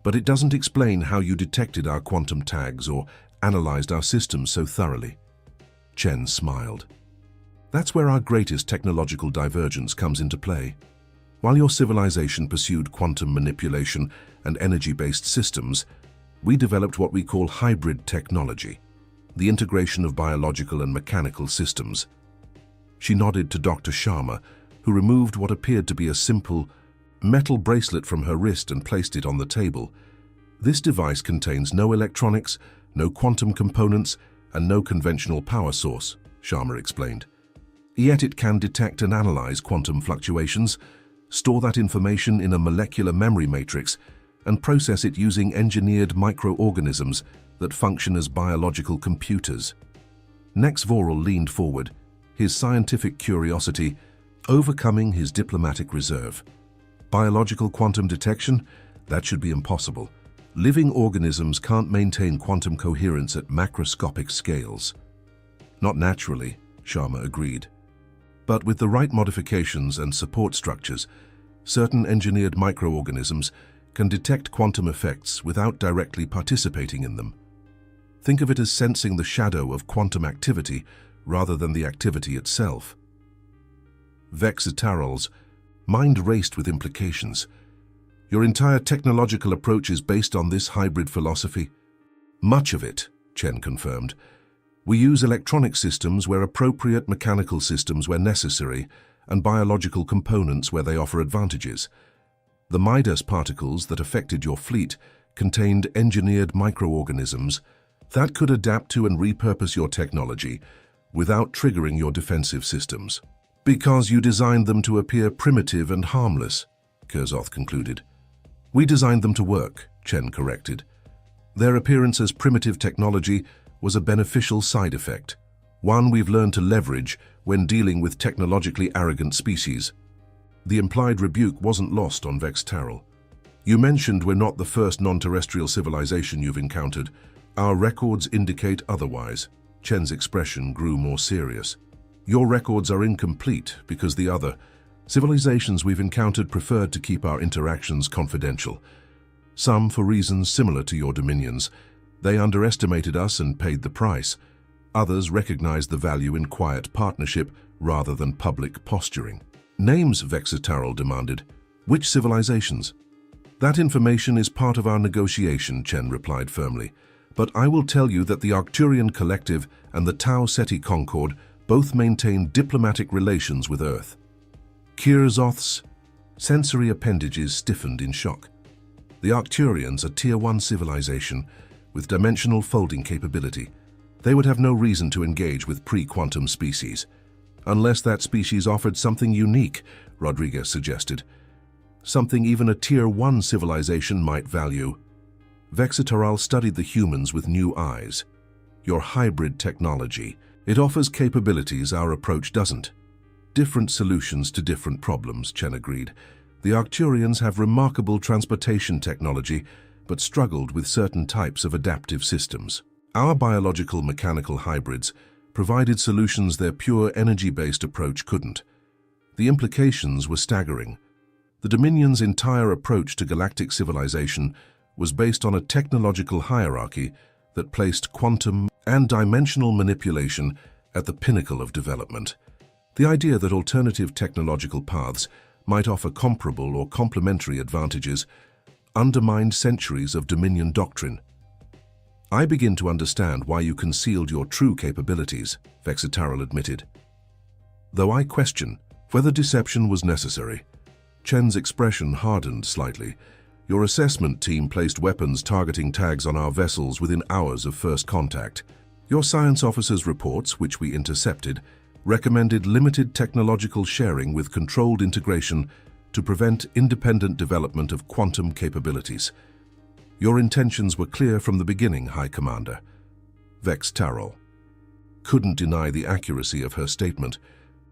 But it doesn't explain how you detected our quantum tags or analyzed our systems so thoroughly. Chen smiled. That's where our greatest technological divergence comes into play. While your civilization pursued quantum manipulation and energy-based systems, we developed what we call hybrid technology, the integration of biological and mechanical systems. She nodded to Dr. Sharma, who removed what appeared to be a simple metal bracelet from her wrist and placed it on the table. This device contains no electronics, no quantum components, and no conventional power source, Sharma explained. Yet it can detect and analyze quantum fluctuations, store that information in a molecular memory matrix, and process it using engineered microorganisms that function as biological computers. Nexavoral leaned forward, his scientific curiosity overcoming his diplomatic reserve. Biological quantum detection? That should be impossible. Living organisms can't maintain quantum coherence at macroscopic scales. Not naturally, Sharma agreed. But with the right modifications and support structures, certain engineered microorganisms can detect quantum effects without directly participating in them. Think of it as sensing the shadow of quantum activity rather than the activity itself. Vexatarol's mind raced with implications. Your entire technological approach is based on this hybrid philosophy? Much of it, Chen confirmed. We use electronic systems where appropriate, mechanical systems where necessary, and biological components where they offer advantages. The Midas particles that affected your fleet contained engineered microorganisms that could adapt to and repurpose your technology without triggering your defensive systems. Because you designed them to appear primitive and harmless, Kirzoth concluded. We designed them to work, Chen corrected. Their appearance as primitive technology was a beneficial side effect, one we've learned to leverage when dealing with technologically arrogant species. The implied rebuke wasn't lost on Vexatarol. You mentioned we're not the first non-terrestrial civilization you've encountered. Our records indicate otherwise. Chen's expression grew more serious. Your records are incomplete because the other civilizations we've encountered preferred to keep our interactions confidential. Some for reasons similar to your dominions. They underestimated us and paid the price. Others recognized the value in quiet partnership rather than public posturing. Names, Vexitaral demanded. Which civilizations? That information is part of our negotiation, Chen replied firmly. But I will tell you that the Arcturian Collective and the Tau Ceti Concord both maintain diplomatic relations with Earth. Kirzoth's sensory appendages stiffened in shock. The Arcturians are Tier 1 civilization with dimensional folding capability. They would have no reason to engage with pre-quantum species. Unless that species offered something unique, Rodriguez suggested. Something even a Tier 1 civilization might value. Vexitaral studied the humans with new eyes. Your hybrid technology. It offers capabilities our approach doesn't. Different solutions to different problems, Chen agreed. The Arcturians have remarkable transportation technology, but struggled with certain types of adaptive systems. Our biological mechanical hybrids provided solutions their pure energy-based approach couldn't. The implications were staggering. The Dominion's entire approach to galactic civilization was based on a technological hierarchy that placed quantum and dimensional manipulation at the pinnacle of development. The idea that alternative technological paths might offer comparable or complementary advantages undermined centuries of Dominion doctrine. I begin to understand why you concealed your true capabilities, Vexitaral admitted. Though I question whether deception was necessary. Chen's expression hardened slightly. Your assessment team placed weapons targeting tags on our vessels within hours of first contact. Your science officer's reports, which we intercepted, recommended limited technological sharing with controlled integration to prevent independent development of quantum capabilities. Your intentions were clear from the beginning, High Commander. Vexitaral couldn't deny the accuracy of her statement.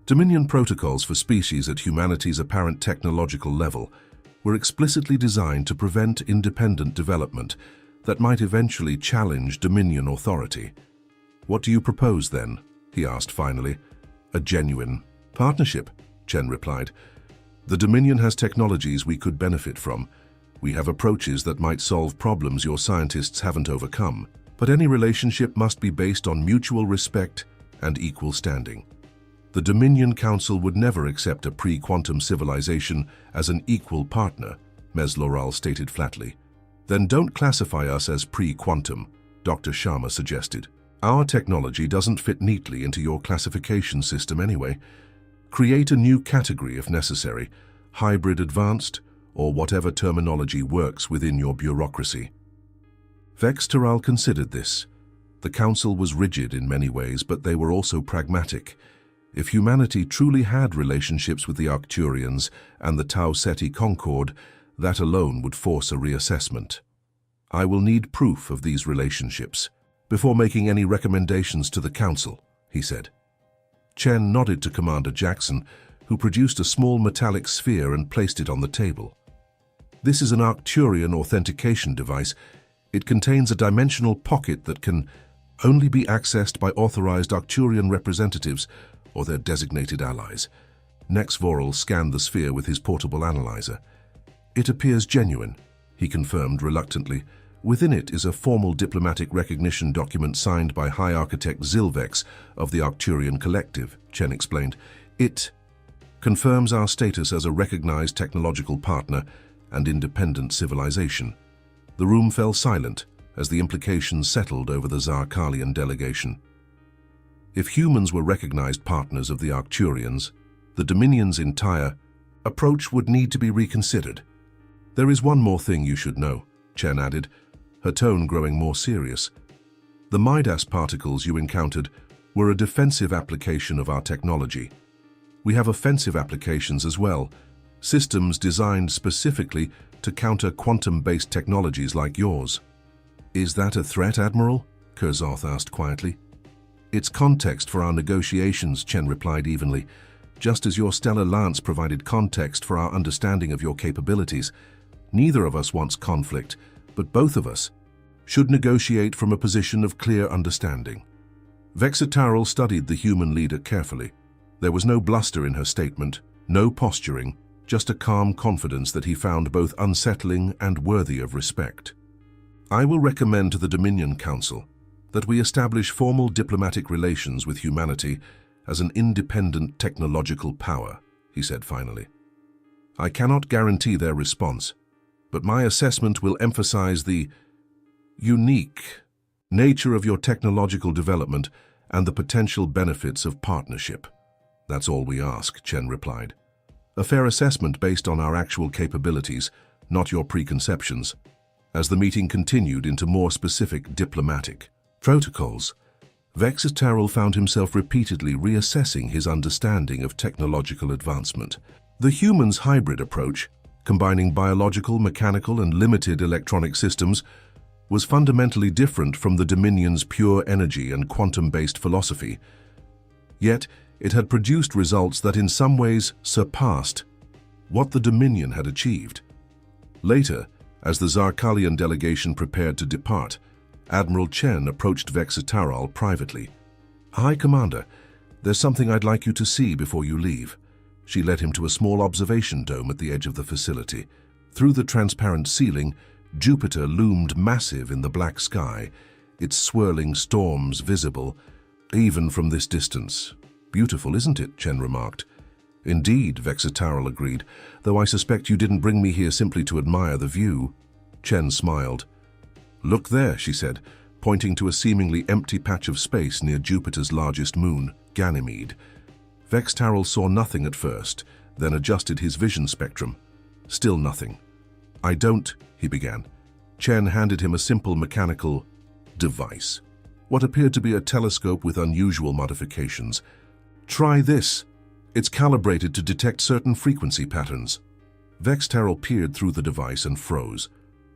Dominion protocols for species at humanity's apparent technological level were explicitly designed to prevent independent development that might eventually challenge Dominion authority. What do you propose then? He asked finally. A genuine partnership, Chen replied. The Dominion has technologies we could benefit from. We have approaches that might solve problems your scientists haven't overcome. But any relationship must be based on mutual respect and equal standing. The Dominion Council would never accept a pre-quantum civilization as an equal partner, Mesloral stated flatly. Then don't classify us as pre-quantum, Dr. Sharma suggested. Our technology doesn't fit neatly into your classification system anyway. Create a new category if necessary, hybrid advanced, or whatever terminology works within your bureaucracy. Vexitaral considered this. The Council was rigid in many ways, but they were also pragmatic. If humanity truly had relationships with the Arcturians and the Tau Ceti Concord, that alone would force a reassessment. I will need proof of these relationships before making any recommendations to the Council, he said. Chen nodded to Commander Jackson, who produced a small metallic sphere and placed it on the table. This is an Arcturian authentication device. It contains a dimensional pocket that can only be accessed by authorized Arcturian representatives or their designated allies. Nex Voral scanned the sphere with his portable analyzer. It appears genuine, he confirmed reluctantly. Within it is a formal diplomatic recognition document signed by High Architect Zilvex of the Arcturian Collective, Chen explained. It confirms our status as a recognized technological partner and independent civilization. The room fell silent as the implications settled over the Zarkalian delegation. If humans were recognized partners of the Arcturians, the Dominion's entire approach would need to be reconsidered. There is one more thing you should know, Chen added, her tone growing more serious. The Midas particles you encountered were a defensive application of our technology. We have offensive applications as well, systems designed specifically to counter quantum-based technologies like yours. Is that a threat, Admiral? Kirzoth asked quietly. It's context for our negotiations, Chen replied evenly. Just as your stellar lance provided context for our understanding of your capabilities, neither of us wants conflict, but both of us should negotiate from a position of clear understanding. Vexitaral studied the human leader carefully. There was no bluster in her statement, no posturing, just a calm confidence that he found both unsettling and worthy of respect. "I will recommend to the Dominion Council that we establish formal diplomatic relations with humanity as an independent technological power," he said finally. "I cannot guarantee their response, but my assessment will emphasize the unique nature of your technological development and the potential benefits of partnership. That's all we ask," Chen replied. "A fair assessment based on our actual capabilities, not your preconceptions." As the meeting continued into more specific diplomatic protocols, Vexitaral found himself repeatedly reassessing his understanding of technological advancement. The humans' hybrid approach, combining biological, mechanical, and limited electronic systems, was fundamentally different from the Dominion's pure energy and quantum-based philosophy. Yet, it had produced results that in some ways surpassed what the Dominion had achieved. Later, as the Zarkalian delegation prepared to depart, Admiral Chen approached Vexitaral privately. "High Commander, there's something I'd like you to see before you leave." She led him to a small observation dome at the edge of the facility. Through the transparent ceiling, Jupiter loomed massive in the black sky, its swirling storms visible, even from this distance. "Beautiful, isn't it?" Chen remarked. "Indeed," Vexitaral agreed, "though I suspect you didn't bring me here simply to admire the view." Chen smiled. "Look there," she said, pointing to a seemingly empty patch of space near Jupiter's largest moon, Ganymede. Vexitaral saw nothing at first, then adjusted his vision spectrum. Still nothing. "I don't," he began. Chen handed him a simple mechanical device, what appeared to be a telescope with unusual modifications. "Try this. It's calibrated to detect certain frequency patterns." Vexitaral peered through the device and froze.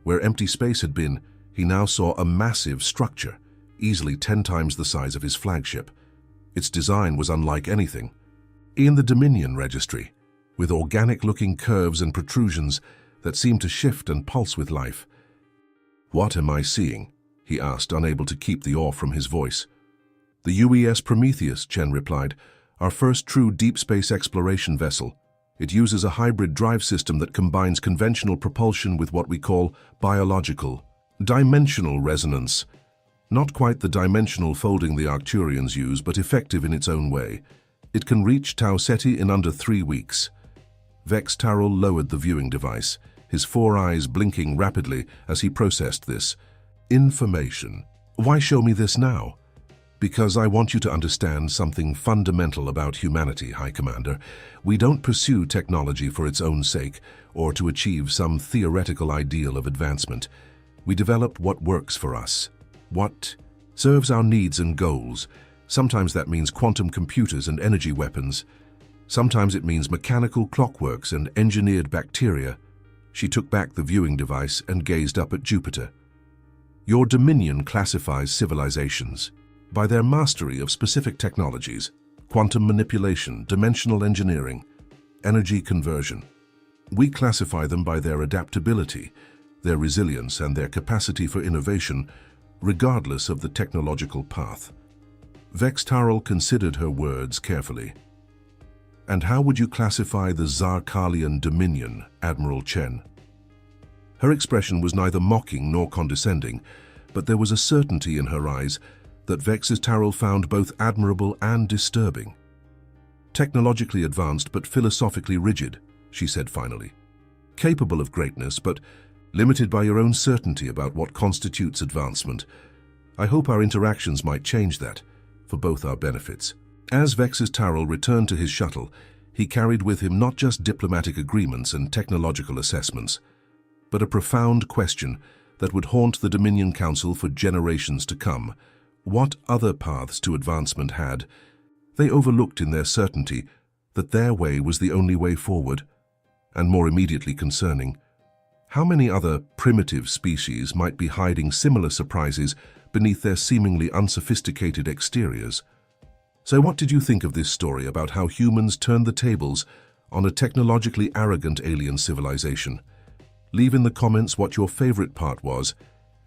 Where empty space had been, he now saw a massive structure, easily 10 times the size of his flagship. Its design was unlike anything in the Dominion registry, with organic-looking curves and protrusions that seemed to shift and pulse with life. "What am I seeing?" he asked, unable to keep the awe from his voice. "The UES Prometheus," Chen replied, "our first true deep space exploration vessel. It uses a hybrid drive system that combines conventional propulsion with what we call biological, dimensional resonance. Not quite the dimensional folding the Arcturians use, but effective in its own way. It can reach Tau Ceti in under 3 weeks. Vexitaral lowered the viewing device, his 4 eyes blinking rapidly as he processed this information. "Why show me this now?" "Because I want you to understand something fundamental about humanity, High Commander. We don't pursue technology for its own sake or to achieve some theoretical ideal of advancement. We develop what works for us, what serves our needs and goals. Sometimes that means quantum computers and energy weapons. Sometimes it means mechanical clockworks and engineered bacteria." She took back the viewing device and gazed up at Jupiter. "Your Dominion classifies civilizations by their mastery of specific technologies, quantum manipulation, dimensional engineering, energy conversion. We classify them by their adaptability, their resilience, and their capacity for innovation, regardless of the technological path." Vexitaral considered her words carefully. "And how would you classify the Zarkalian Dominion, Admiral Chen?" Her expression was neither mocking nor condescending, but there was a certainty in her eyes that Vexitaral found both admirable and disturbing. "Technologically advanced but philosophically rigid," she said finally. "Capable of greatness, but limited by your own certainty about what constitutes advancement. I hope our interactions might change that, for both our benefits." As Vexitaral returned to his shuttle, he carried with him not just diplomatic agreements and technological assessments, but a profound question that would haunt the Dominion Council for generations to come. What other paths to advancement had they overlooked in their certainty that their way was the only way forward? And more immediately concerning, how many other primitive species might be hiding similar surprises beneath their seemingly unsophisticated exteriors? So what did you think of this story about how humans turned the tables on a technologically arrogant alien civilization? Leave in the comments what your favorite part was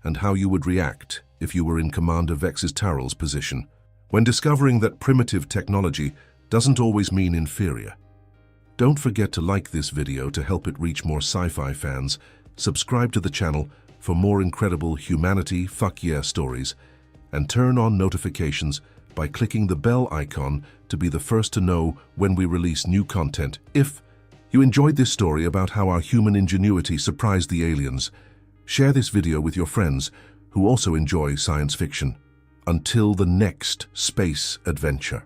and how you would react if you were in Commander Vexitaral's position. when discovering that primitive technology doesn't always mean inferior. Don't forget to like this video to help it reach more sci-fi fans, subscribe to the channel for more incredible humanity fuck yeah stories, and turn on notifications by clicking the bell icon to be the first to know when we release new content. If you enjoyed this story about how our human ingenuity surprised the aliens, share this video with your friends who also enjoy science fiction. Until the next space adventure.